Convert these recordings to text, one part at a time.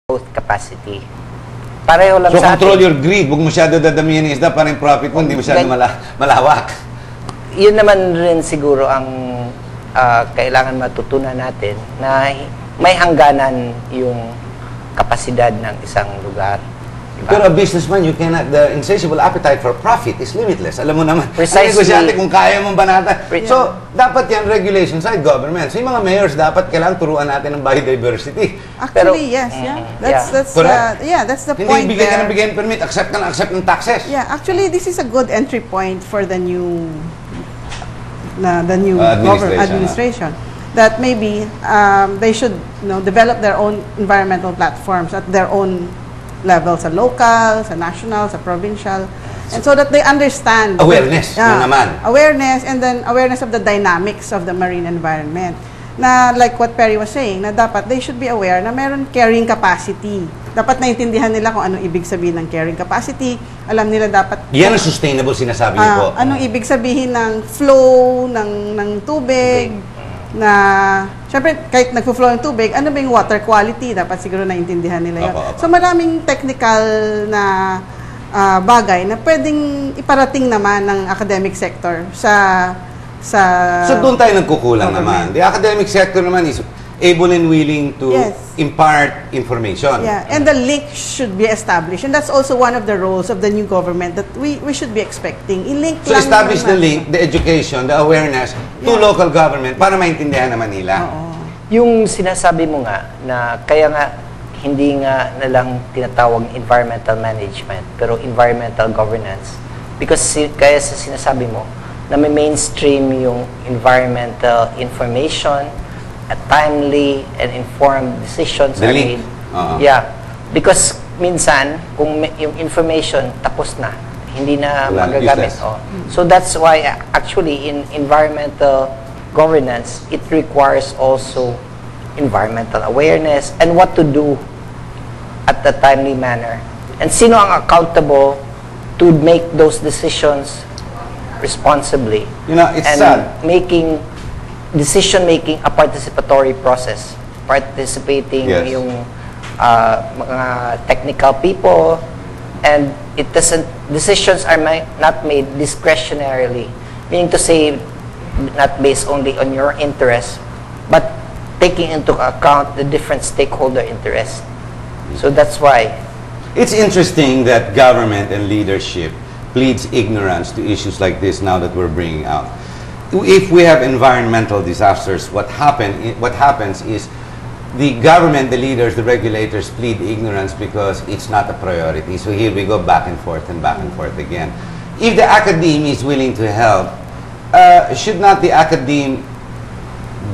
growth capacity. Pareho lang So sa control atin. your greed. Huwag masyado dadamihan ng isda para yung profit mo hindi masyado malawak. Yun naman rin siguro ang kailangan matutunan natin na may hangganan yung kapasidad ng isang lugar. Diba? Pero a businessman, you cannot, the insatiable appetite for profit is limitless. Alam mo naman, Precisely. ang negosyante kung kaya mong banata. So, dapat yan regulation side government. So, yung mga mayors, dapat kailangan turuan natin ng biodiversity. Actually, yes, that's the point Hindi bigyan ka ng bigyan permit, accept ng taxes. Yeah, actually, this is a good entry point for the new administration. That maybe they should develop their own environmental platforms at their own level, sa local, sa national, sa provincial, and so that they understand awareness, awareness, and then awareness of the dynamics of the marine environment. Na like what Perry was saying, na dapat they should be aware na meron carrying capacity. Dapat naintindihan nila kung anong ibig sabihin ng carrying capacity. Alam nila dapat yan ang sustainable sinasabi niyo po. Anong ibig sabihin ng flow ng tubig. Na, syempre, kahit nagpo-flow ng tubig, ano ba yung water quality? Dapat siguro naintindihan nila yun. So, maraming technical na bagay na pwedeng iparating naman ng academic sector So, doon tayo nagkukulang naman. The academic sector naman is able and willing to impart information. Yeah, and the link should be established. And that's also one of the roles of the new government that we should be expecting. I-link so establish the link, the education, the awareness to local government para maintindihan naman nila. Yung sinasabi mo nga na kaya nga hindi nga nalang tinatawag environmental management pero environmental governance because kaya sa sinasabi mo na may mainstream yung environmental information at timely and informed decisions are made. Yeah. Because minsan, kung yung information tapos na, hindi na magagamit. So that's why actually in environmental governance, it requires also environmental awareness and what to do at a timely manner. And sino ang accountable to make those decisions responsibly. You know, it's sad. Making decision-making a participatory process. Participating yung mga technical people and it doesn't, decisions are not made discretionarily. Meaning to say, not based only on your interests, but taking into account the different stakeholder interests. So that's why. It's interesting that government and leadership pleads ignorance to issues like this now that we're bringing out. If we have environmental disasters, what happens is the government, the leaders, the regulators plead ignorance because it's not a priority. So here we go back and forth again. If the academe is willing to help, should not the academe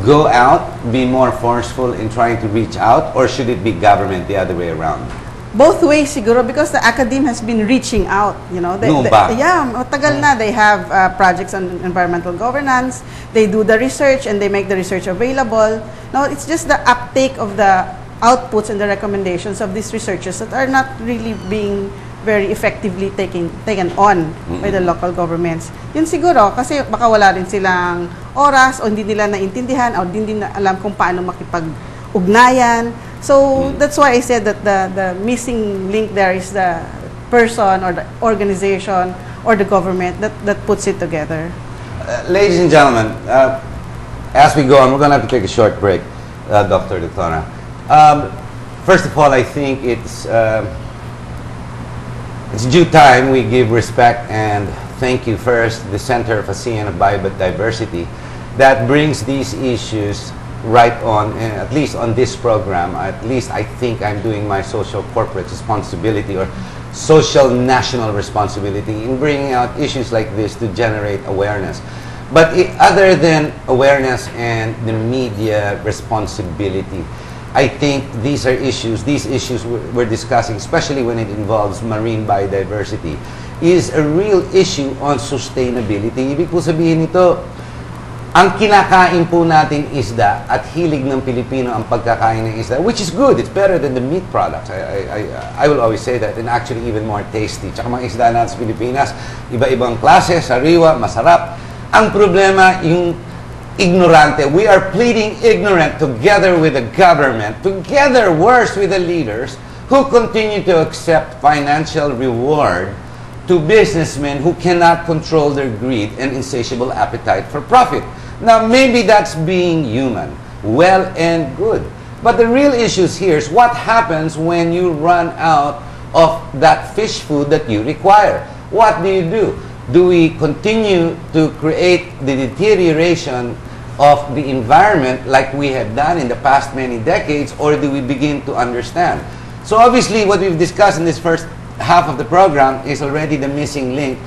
go out, be more forceful in trying to reach out, or should it be government the other way around? Both ways siguro because the academe has been reaching out, matagal na. They have projects on environmental governance, they do the research and they make the research available. Now it's just the uptake of the outputs and the recommendations of these researchers that are not really being very effectively taken on by the local governments. Yun siguro kasi baka wala rin silang oras o hindi nila naintindihan o hindi nila alam kung paano makipag-ugnayan. So that's why I said that the missing link there is the person or the organization or the government that puts it together. Ladies and gentlemen, as we go on, we're going to have to take a short break, Doctora. First of all, I think it's due time we give respect and thank you first, the Center of ASEAN of Biodiversity, that brings these issues right on, at least on this program. At least I think I'm doing my social corporate responsibility or social national responsibility in bringing out issues like this to generate awareness. But other than awareness and the media responsibility, I think these issues we're discussing, especially when it involves marine biodiversity, is a real issue on sustainability. Ibig po sabihin nito, ang kinakain po natin isda at hilig ng Pilipino ang pagkakain ng isda, which is good. It's better than the meat products. I will always say that, and actually even more tasty. Tsaka mga isda natin sa Pilipinas, iba-ibang klase, sariwa, masarap. Ang problema, yung ignorante. We are pleading ignorant together with the government, together worse with the leaders who continue to accept financial reward to businessmen who cannot control their greed and insatiable appetite for profit. Now, maybe that's being human, well and good. But the real issues here is what happens when you run out of that fish food that you require. What do? Do we continue to create the deterioration of the environment like we have done in the past many decades, or do we begin to understand? So obviously what we've discussed in this first half of the program is already the missing link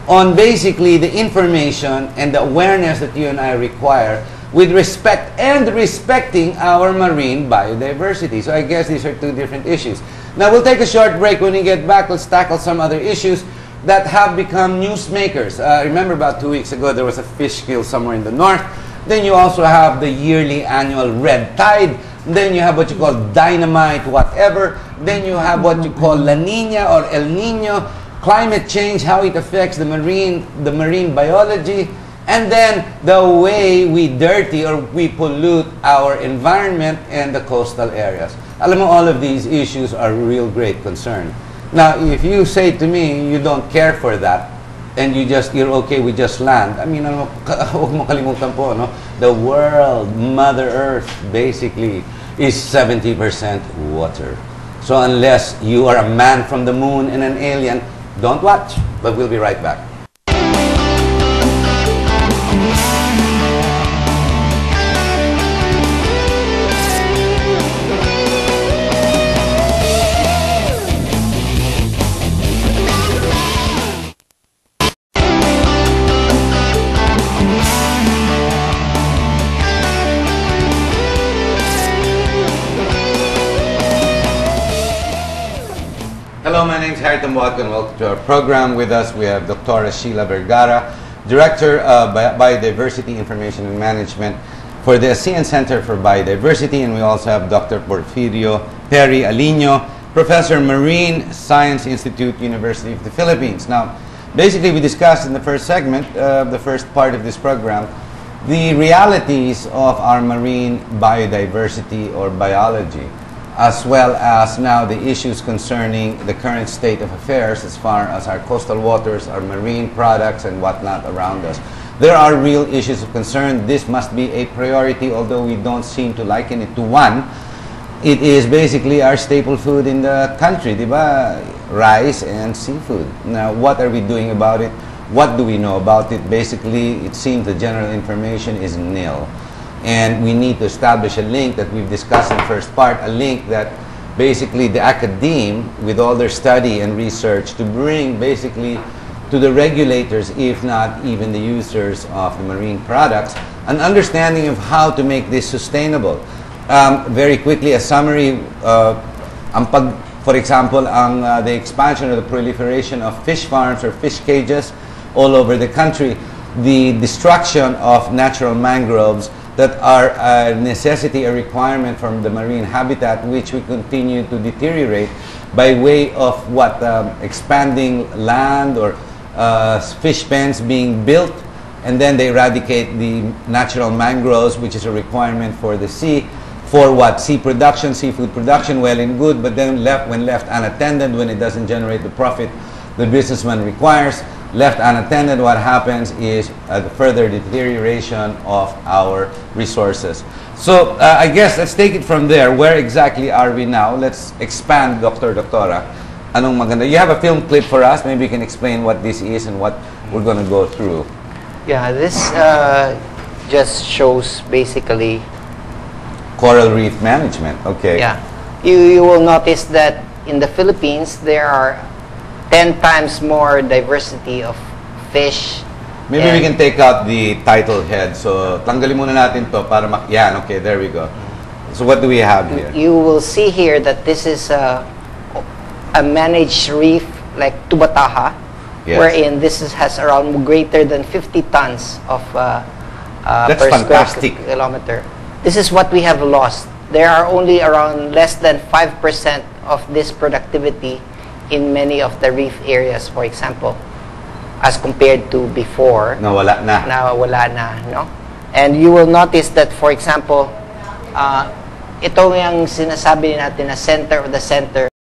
on basically the information and the awareness that you and I require with respect and respecting our marine biodiversity. So I guess these are two different issues. Now we'll take a short break. When we get back, let's tackle some other issues that have become newsmakers. Remember about 2 weeks ago there was a fish kill somewhere in the north. Then you also have the yearly annual red tide. Then you have what you call dynamite whatever. Then you have what you call La Nina or El Nino. Climate change, how it affects the marine biology. And then the way we dirty or we pollute our environment and the coastal areas. Alam mo, all of these issues are real great concern. Now, if you say to me you don't care for that and you're okay with just land, I mean, huwag mo kalimutan po, no? The world, Mother Earth, basically is 70% water. So unless you are a man from the moon and an alien, don't watch. But we'll be right back. Hello, my name is Harry Tambuaco and welcome to our program. With us we have Dr. Sheila Vergara, Director of Biodiversity Information and Management for the ASEAN Center for Biodiversity, and we also have Dr. Porfirio Perry Alino, Professor, Marine Science Institute, University of the Philippines. Now, basically we discussed in the first segment, the first part of this program, the realities of our marine biodiversity or biology, as well as now the issues concerning the current state of affairs as far as our coastal waters, our marine products, and whatnot around us. There are real issues of concern. This must be a priority, although we don't seem to liken it to one. It is basically our staple food in the country, diba? Rice and seafood. Now, what are we doing about it? What do we know about it? Basically, it seems the general information is nil. And we need to establish a link that we've discussed in the first part, a link that basically the academe, with all their study and research, to bring basically to the regulators, if not even the users of the marine products, an understanding of how to make this sustainable. Very quickly, a summary, for example, the expansion or the proliferation of fish farms or fish cages all over the country, the destruction of natural mangroves that are a necessity, a requirement from the marine habitat, which we continue to deteriorate by way of what, expanding land or fish pens being built, and then they eradicate the natural mangroves, which is a requirement for the sea, for what? Sea production, seafood production, well and good, but then when left unattended, when it doesn't generate the profit the businessman requires, left unattended, what happens is the further deterioration of our resources. So I guess let's take it from there. Where exactly are we now? Let's expand, Doctora. Anong maganda? You have a film clip for us. Maybe you can explain what this is and what we're going to go through. Yeah, this just shows basically coral reef management. Okay. Yeah. You will notice that in the Philippines there are 10 times more diversity of fish. Maybe we can take out the title head. So, tanggalin muna natin to para yan, okay, there we go. So, what do we have here? You will see here that this is a managed reef like Tubataha, yes, wherein has around greater than 50 tons of That's per fantastic. square kilometer. This is what we have lost. There are only around less than 5% of this productivity in many of the reef areas, for example, as compared to before. Nawala na. Nawala na, no? And you will notice that, for example, ito yung sinasabi natin na center of the center